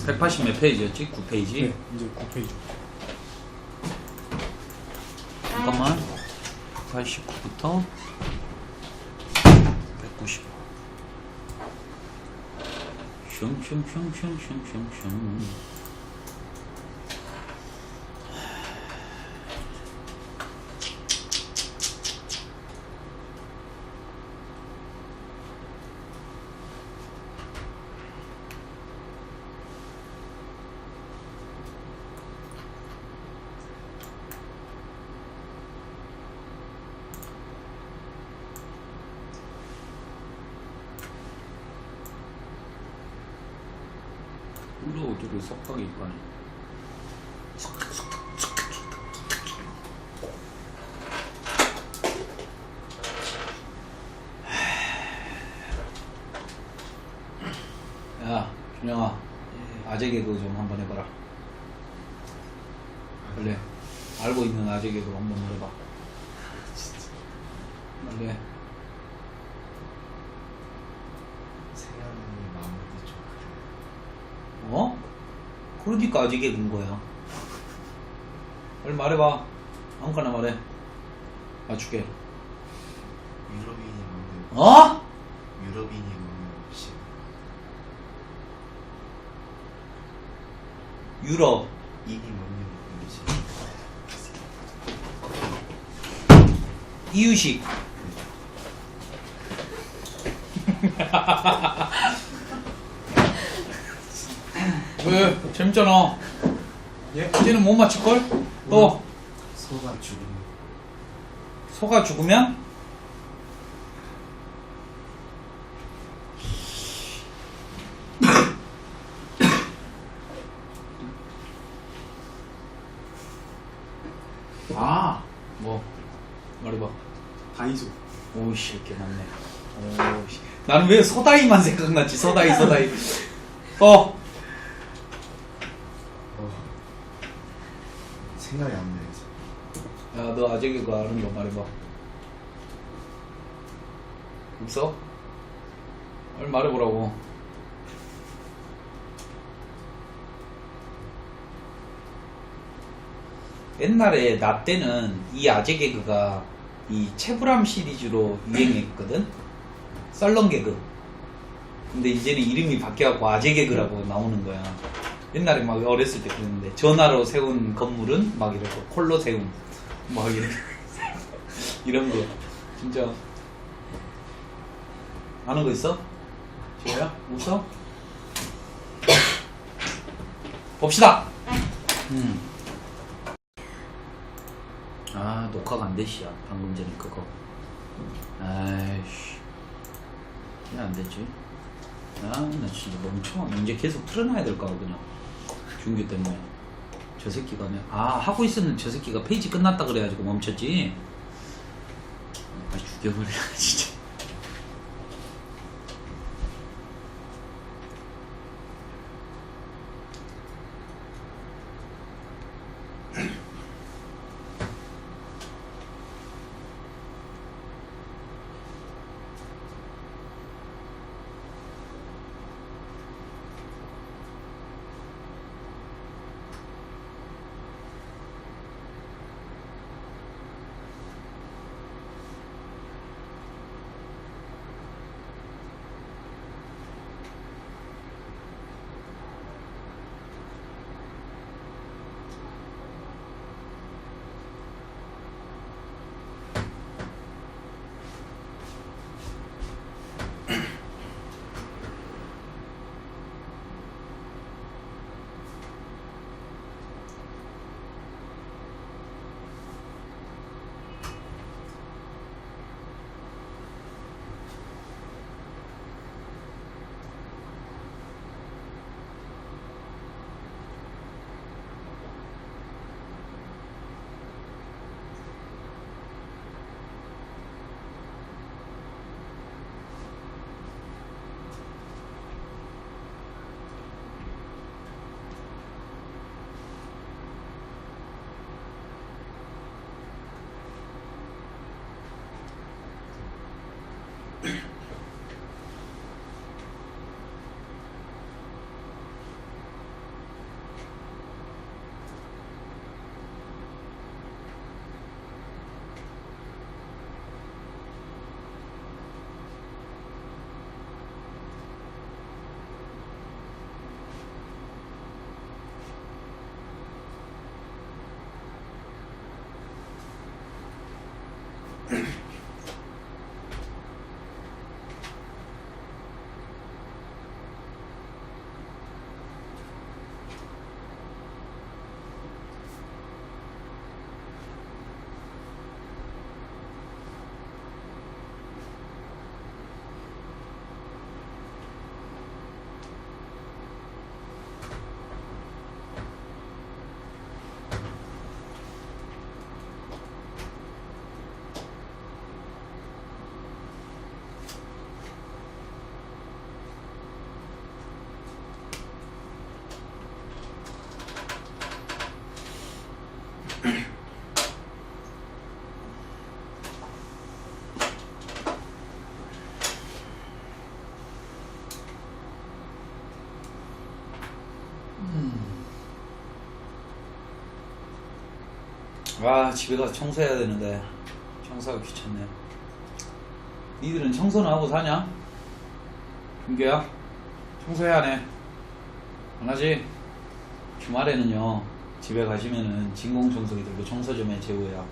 180 몇 페이지였지? 9페이지? 네, 이제 9페이지. 잠깐만. 89부터 195. 슝슝슝슝슝슝슝. 우리 어디를 섞하게 입가네. 야, 준영아, 아재 개그 좀 한번 해봐라. 원래 알고 있는 아재 개그 한번 해봐. 원래 세연이 마음이 좀 그래. 어? 그러니까 아재 개그인 거야. 빨리 말해봐. 아무거나 말해. 맞출게. 유럽인이 먹는 어? 유럽인이 먹는 음식. 유럽. 인이 먹는 음식. 이유식. 왜? 재밌잖아. 예? 이제는 못 맞출걸? 또 소가 죽으면 소가 죽으면? 아, 뭐 말해봐. 다이소. 오이씨, 이렇게 맞네. 오이씨. 나는 왜 소다이만 생각났지? 소다이. 생각이 안 나요. 야, 너 아재 개그 아는 거 말해봐. 없어? 빨리 말해보라고. 옛날에 나 때는 이 아재 개그가 이 채불암 시리즈로 유행했거든? 썰렁 개그. 근데 이제는 이름이 바뀌어갖고 아재 개그라고 나오는 거야. 옛날에 막 어렸을 때 그랬는데, 전화로 세운 건물은 막 이러고, 콜로세움. 막 이런, 이런 거. 진짜. 아는 거 있어? 지호야? 웃어? 봅시다! 아, 녹화가 안 돼, 씨야. 방금 전에 그거. 아이씨. 왜 안 됐지? 아, 나 진짜 멍청하. 이제 계속 틀어놔야 될까, 그냥. 준규 때문에. 저 새끼가, 하고 있었는데 저 새끼가 페이지 끝났다 그래가지고 멈췄지. 아, 죽여버려, 진짜. 아, 집에 가서 청소해야 되는데 청소하기 귀찮네. 니들은 청소는 하고 사냐? 준규야? 청소해야 하네. 안 하지? 주말에는요, 집에 가시면은 진공청소기 들고 청소 좀 해, 재우야.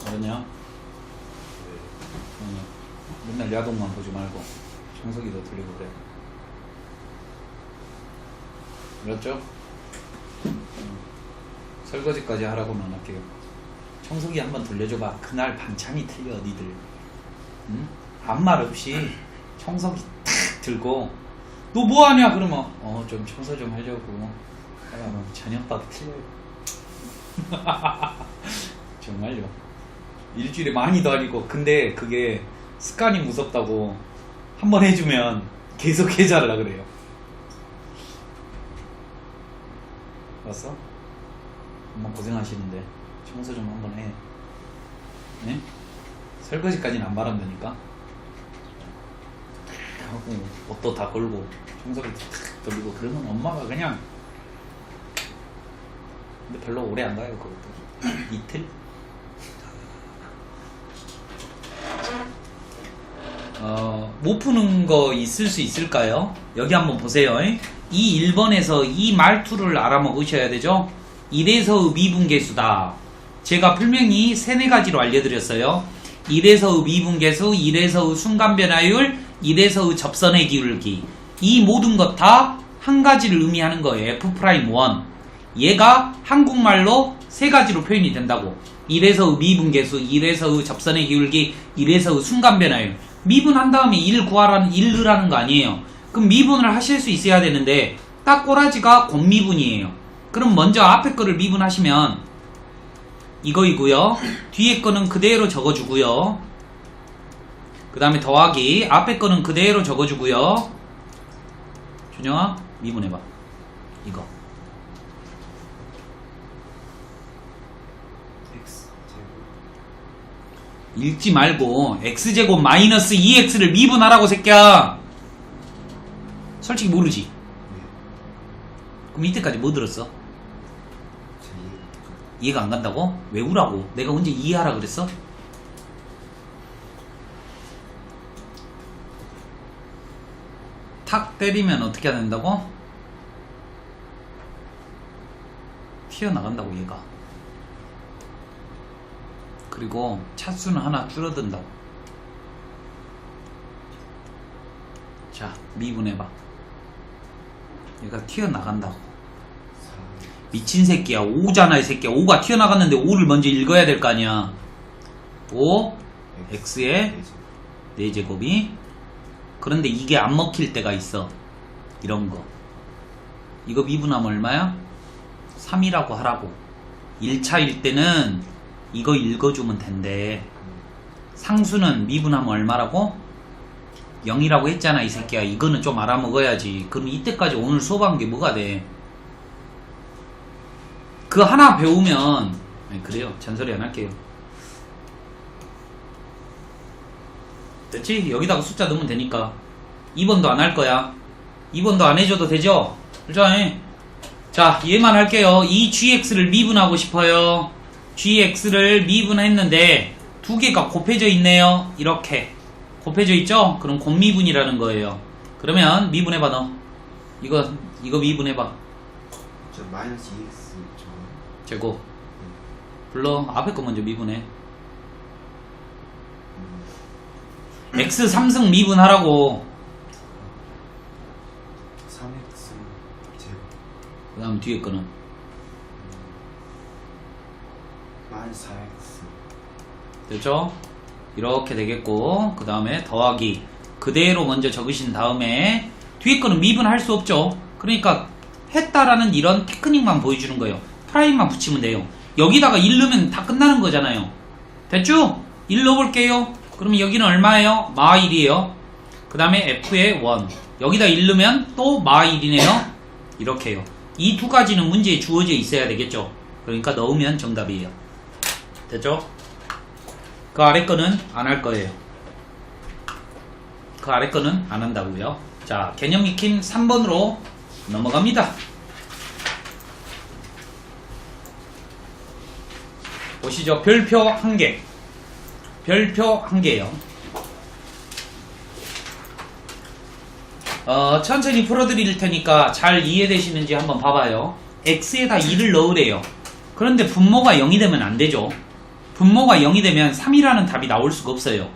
알았냐? 맨날 야동만 보지 말고 청소기도 돌리고 그래. 알았죠? 설거지까지 하라고는 안 할게요. 청소기 한번 돌려줘봐. 그날 반찬이 틀려, 니들. 응? 아무 말 없이 청소기 탁 들고, 너 뭐하냐? 그러면 좀 청소 좀 하려고. 그러면 저녁밥 틀려요. 정말요. 일주일에 많이도 아니고. 근데 그게 습관이 무섭다고 한번 해주면 계속 해달라 그래요. 봤어? 정말 고생하시는데 청소 좀 한번 해. 네? 설거지까지는 안 바란다니까. 하고 옷도 다 걸고 청소기 탁 돌리고 그러면 엄마가 그냥. 근데 별로 오래 안 가요 그것도. 이틀? 못 푸는 거 있을 수 있을까요? 여기 한번 보세요. 이 1번에서 이 말투를 알아먹으셔야 되죠. 1에서의 미분계수다. 제가 분명히 3-4가지로 알려드렸어요. 1에서의 미분계수, 1에서의 순간변화율, 1에서의 접선의 기울기. 이 모든 것 다 한 가지를 의미하는 거예요. F'1. 얘가 한국말로 3가지로 표현이 된다고. 1에서의 미분계수, 1에서의 접선의 기울기, 1에서의 순간변화율. 미분한 다음에 1 구하라는 1 넣으라는 거 아니에요. 그럼 미분을 하실 수 있어야 되는데 딱 꼬라지가 곱미분이에요. 그럼 먼저 앞에 거를 미분하시면 이거이고요. 뒤에 거는 그대로 적어주고요. 그 다음에 더하기 앞에 거는 그대로 적어주고요. 준영아 미분해봐. 이거 X 제곱 읽지 말고 x제곱 마이너스 2x를 미분하라고 새끼야. 솔직히 모르지. 네. 그럼 이때까지 뭐 들었어? 제 이해가 안 간다고? 외우라고. 내가 언제 이해하라 그랬어? 탁 때리면 어떻게 해야 된다고? 튀어나간다고 얘가. 그리고 차수는 하나 줄어든다고. 자 미분해봐. 얘가 튀어나간다고. 4 미친 새끼야. 5잖아 이 새끼야. 5가 튀어나갔는데 5를 먼저 읽어야 될 거 아니야. 5 x의 4제곱이. 그런데 이게 안 먹힐 때가 있어. 이런 거. 이거 미분하면 얼마야? 3이라고 하라고. 1차일 때는 이거 읽어주면 된대. 상수는 미분하면 얼마라고? 0이라고 했잖아 이 새끼야. 이거는 좀 알아먹어야지. 그럼 이때까지 오늘 수업한 게 뭐가 돼? 그 하나 배우면. 아니, 그래요. 잔소리 안 할게요. 됐지? 여기다가 숫자 넣으면 되니까. 2번도 안 할 거야. 2번도 안 해줘도 되죠? 그죠? 자, 얘만 할게요. 이 gx를 미분하고 싶어요. gx를 미분했는데 두 개가 곱해져 있네요. 이렇게 곱해져 있죠? 그럼 곱미분이라는 거예요. 그러면 미분해봐 너. 이거 미분해봐. 저 마이너스 2x 저거 제곱. 불러. 앞에 거 먼저 미분해. x 3승 미분하라고. 3x 제곱 그 다음 뒤에 거는 마이너스 4x 됐죠? 이렇게 되겠고, 그 다음에 더하기 그대로 먼저 적으신 다음에 뒤에 거는 미분할 수 없죠. 그러니까 했다라는 이런 테크닉만 보여주는 거예요. 프라임만 붙이면 돼요. 여기다가 1 넣으면 다 끝나는 거잖아요. 됐죠? 1 넣어볼게요. 그러면 여기는 얼마예요? 마 1이에요. 그 다음에 f의 1. 여기다 1 넣으면 또 마 1이네요. 이렇게요. 이 두 가지는 문제에 주어져 있어야 되겠죠. 그러니까 넣으면 정답이에요. 됐죠? 그 아래 거는 안 할 거예요. 그 아래 거는 안 한다고요. 자, 개념 익힘 3번으로 넘어갑니다. 보시죠. 별표 1개. 별표 1개예요. 천천히 풀어드릴 테니까 잘 이해되시는지 한번 봐봐요. x에다 2를 넣으래요. 그런데 분모가 0이 되면 안 되죠. 분모가 0이 되면 3이라는 답이 나올 수가 없어요.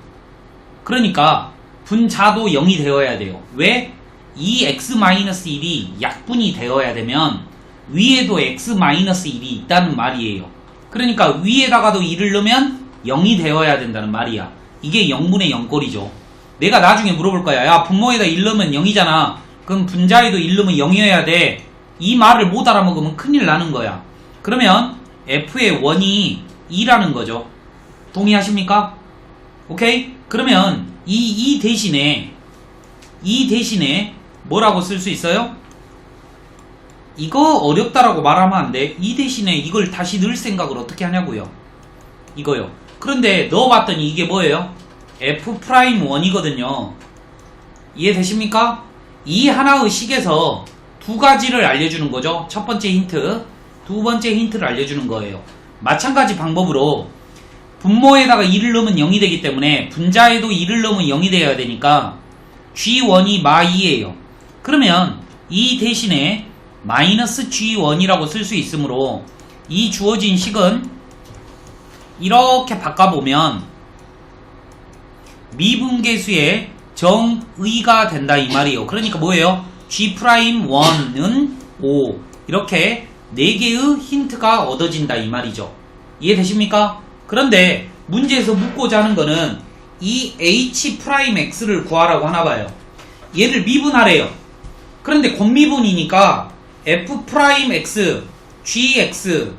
그러니까 분자도 0이 되어야 돼요. 왜? 이 x-1이 약분이 되어야 되면 위에도 x-1이 있다는 말이에요. 그러니까 위에다가도 2를 넣으면 0이 되어야 된다는 말이야. 이게 0분의 0꼴이죠. 내가 나중에 물어볼 거야. 야, 분모에다 1 넣으면 0이잖아. 그럼 분자에도 1 넣으면 0이어야 돼. 이 말을 못 알아먹으면 큰일 나는 거야. 그러면 f의 1이 2라는 거죠. 동의하십니까? 오케이? 그러면 이 대신에 뭐라고 쓸 수 있어요? 이거 어렵다라고 말하면 안 돼. 이 대신에 이걸 다시 넣을 생각을 어떻게 하냐고요. 이거요. 그런데 넣어봤더니 이게 뭐예요? F'1이거든요. 이해되십니까? 이 하나의 식에서 두 가지를 알려주는 거죠. 첫 번째 힌트, 두 번째 힌트를 알려주는 거예요. 마찬가지 방법으로 분모에다가 2를 넣으면 0이 되기 때문에 분자에도 2를 넣으면 0이 되어야 되니까 G1이 마2예요. 그러면 이 대신에 마이너스 G1이라고 쓸 수 있으므로 이 주어진 식은 이렇게 바꿔보면 미분계수의 정의가 된다 이 말이에요. 그러니까 뭐예요? G'1은 5 이렇게 4개의 힌트가 얻어진다 이 말이죠. 이해되십니까? 그런데 문제에서 묻고자 하는 거는 이 H'X를 구하라고 하나봐요. 얘를 미분하래요. 그런데 곱미분이니까 F'X, GX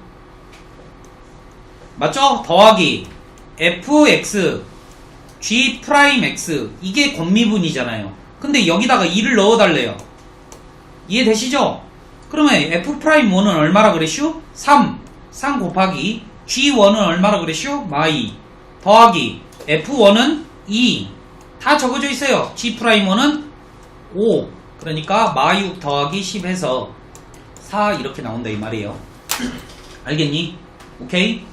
맞죠? 더하기 Fx, G'X 이게 곱미분이잖아요. 근데 여기다가 2를 넣어달래요. 이해되시죠? 그러면 F'1은 얼마라 그랬슈? 3 곱하기 G1은 얼마라 그랬슈? 마2 더하기 F1은 2 다 적어져 있어요. G'1은 5 그러니까 마6 더하기 10 해서 4 이렇게 나온다 이 말이에요. 알겠니? 오케이?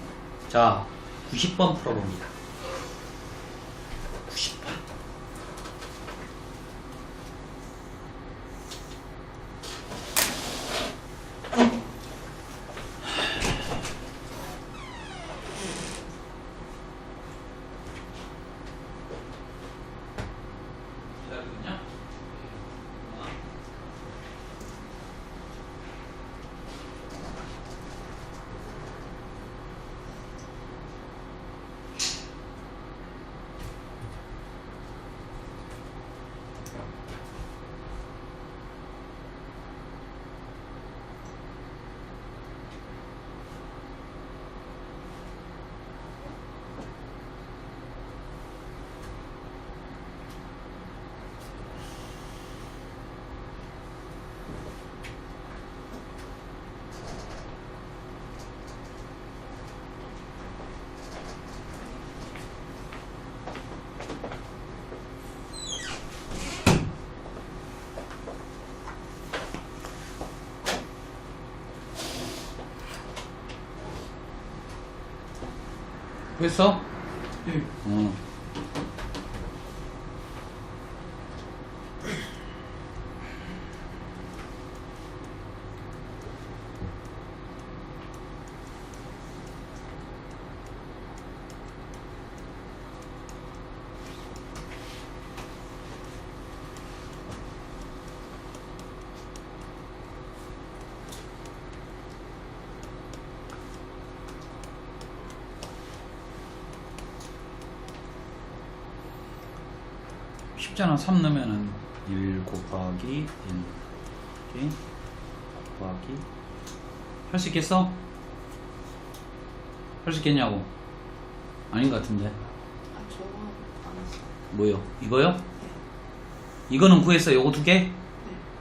자 90번 풀어봅니다. 90번 기다리거든요. 됐어? 네. 어. 쉽잖아. 3 넣으면은 1 곱하기 1 이렇게 곱하기 할 수 있겠어? 할 수 있겠냐고? 아닌 것 같은데. 저거 안 했어요. 뭐요? 이거요? 이거는 구했어. 요거 두 개?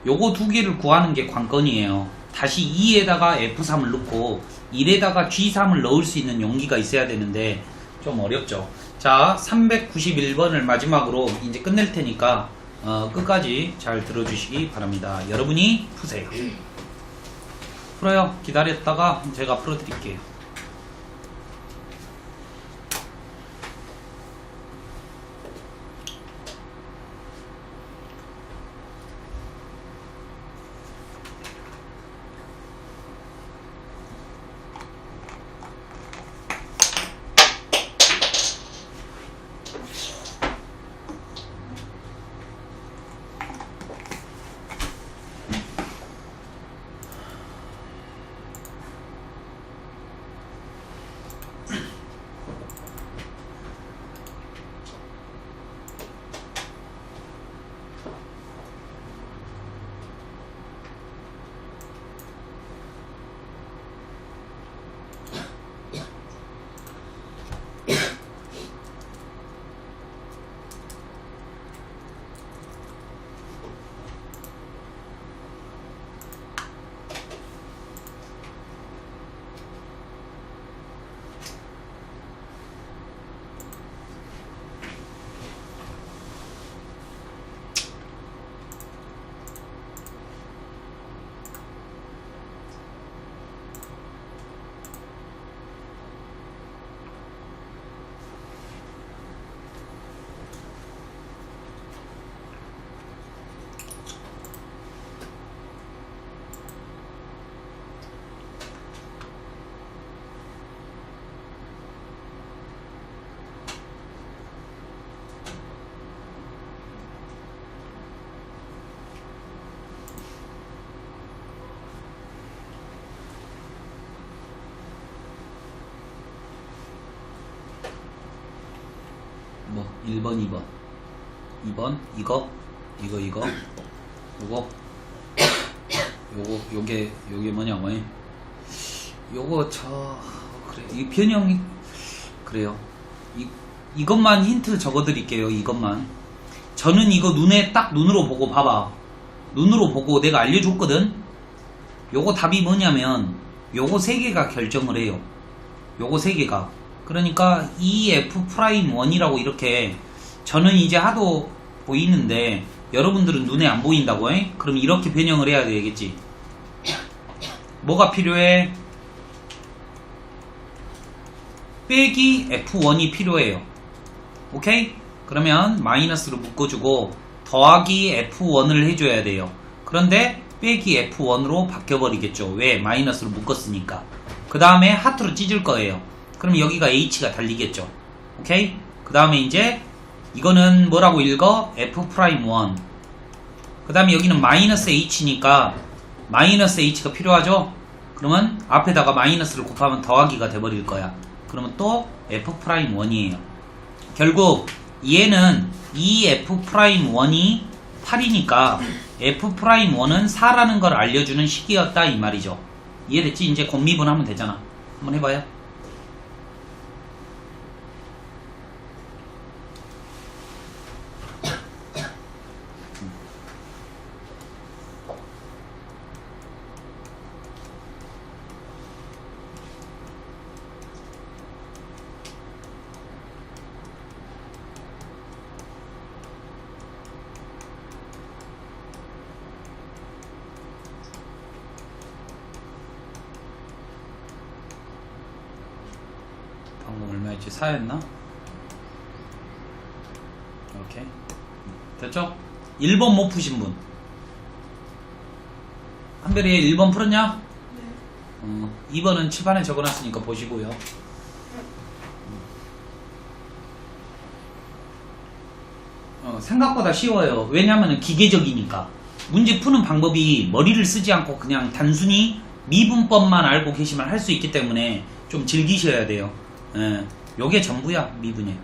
요거 두 개를 구하는 게 관건이에요. 다시 2에다가 F3을 넣고 1에다가 G3을 넣을 수 있는 용기가 있어야 되는데 좀 어렵죠. 자, 391번을 마지막으로 이제 끝낼 테니까 끝까지 잘 들어주시기 바랍니다. 여러분이 푸세요. 풀어요. 기다렸다가 제가 풀어드릴게요. 1번 2번 2번 이거 요게 뭐냐고 요거 그래 이 변형이 그래요. 이것만 힌트 적어드릴게요. 이것만 저는 이거 눈으로 보고 봐봐. 눈으로 보고 내가 알려줬거든. 요거 답이 뭐냐면 요거 3개가 결정을 해요. 요거 3개가 그러니까 EF'1이라고 이렇게 저는 이제 하도 보이는데 여러분들은 눈에 안 보인다고 해? 그럼 이렇게 변형을 해야 되겠지. 뭐가 필요해? 빼기 F1이 필요해요. 오케이? 그러면 마이너스로 묶어주고 더하기 F1을 해줘야 돼요. 그런데 빼기 F1으로 바뀌어버리겠죠. 왜? 마이너스로 묶었으니까. 그 다음에 하트로 찢을 거예요. 그럼 여기가 H가 달리겠죠. 오케이? 그 다음에 이제 이거는 뭐라고 읽어? F'1. 그 다음에 여기는 마이너스 H니까 마이너스 H가 필요하죠? 그러면 앞에다가 마이너스를 곱하면 더하기가 돼버릴 거야. 그러면 또 F'1이에요. 결국 얘는 이 F'1이 8이니까 F'1은 4라는 걸 알려주는 식이었다 이 말이죠. 이해됐지? 이제 곱미분하면 되잖아. 한번 해봐요. 방금 얼마였지? 4였나? 이렇게 됐죠? 1번 못 푸신 분 한별이 1번 풀었냐? 네. 2번은 칠판에 적어놨으니까 보시고요. 생각보다 쉬워요. 왜냐하면 기계적이니까. 문제 푸는 방법이 머리를 쓰지 않고 그냥 단순히 미분법만 알고 계시면 할 수 있기 때문에 좀 즐기셔야 돼요. 예, 요게 전부야. 미분이.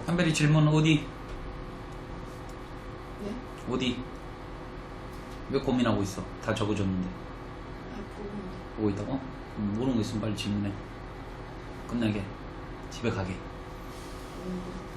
한별이 질문 어디? 네? 어디? 왜 고민하고 있어? 다 적어줬는데. 아, 보고 보고 있다고? 모르는 거 있으면 빨리 질문해. 끝나게. 집에 가게. 있는데.